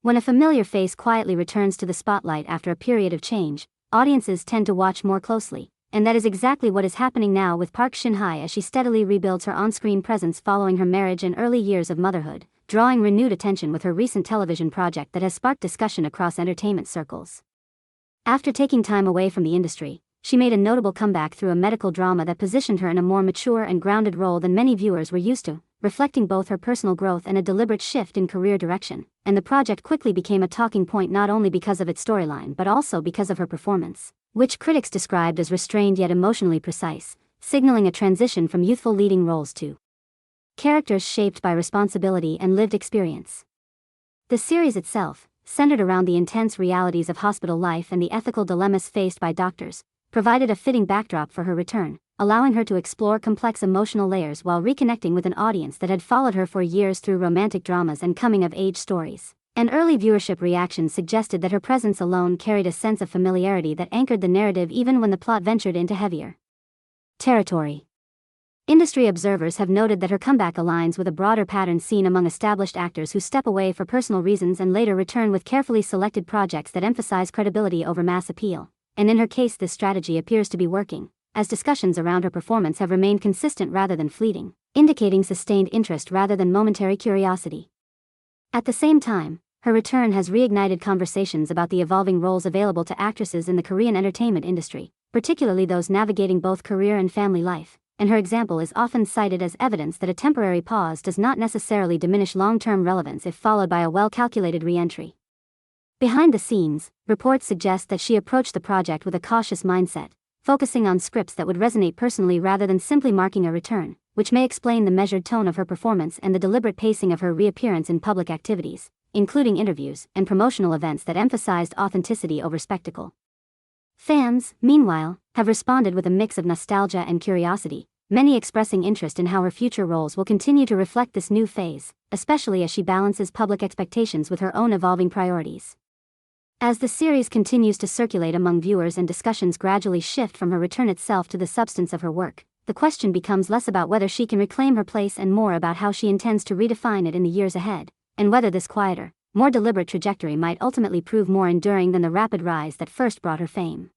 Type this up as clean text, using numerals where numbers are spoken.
When a familiar face quietly returns to the spotlight after a period of change, audiences tend to watch more closely, and that is exactly what is happening now with Park Shin-hye as she steadily rebuilds her on-screen presence following her marriage and early years of motherhood, drawing renewed attention with her recent television project that has sparked discussion across entertainment circles. After taking time away from the industry, she made a notable comeback through a medical drama that positioned her in a more mature and grounded role than many viewers were used to, reflecting both her personal growth and a deliberate shift in career direction, and the project quickly became a talking point not only because of its storyline but also because of her performance, which critics described as restrained yet emotionally precise, signaling a transition from youthful leading roles to characters shaped by responsibility and lived experience. The series itself, centered around the intense realities of hospital life and the ethical dilemmas faced by doctors, provided a fitting backdrop for her return, allowing her to explore complex emotional layers while reconnecting with an audience that had followed her for years through romantic dramas and coming-of-age stories. And early viewership reactions suggested that her presence alone carried a sense of familiarity that anchored the narrative even when the plot ventured into heavier territory. Industry observers have noted that her comeback aligns with a broader pattern seen among established actors who step away for personal reasons and later return with carefully selected projects that emphasize credibility over mass appeal. And in her case, this strategy appears to be working, as discussions around her performance have remained consistent rather than fleeting, indicating sustained interest rather than momentary curiosity. At the same time, her return has reignited conversations about the evolving roles available to actresses in the Korean entertainment industry, particularly those navigating both career and family life, and her example is often cited as evidence that a temporary pause does not necessarily diminish long-term relevance if followed by a well-calculated re-entry. Behind the scenes, reports suggest that she approached the project with a cautious mindset, focusing on scripts that would resonate personally rather than simply marking a return, which may explain the measured tone of her performance and the deliberate pacing of her reappearance in public activities, including interviews and promotional events that emphasized authenticity over spectacle. Fans, meanwhile, have responded with a mix of nostalgia and curiosity, many expressing interest in how her future roles will continue to reflect this new phase, especially as she balances public expectations with her own evolving priorities. As the series continues to circulate among viewers and discussions gradually shift from her return itself to the substance of her work, the question becomes less about whether she can reclaim her place and more about how she intends to redefine it in the years ahead, and whether this quieter, more deliberate trajectory might ultimately prove more enduring than the rapid rise that first brought her fame.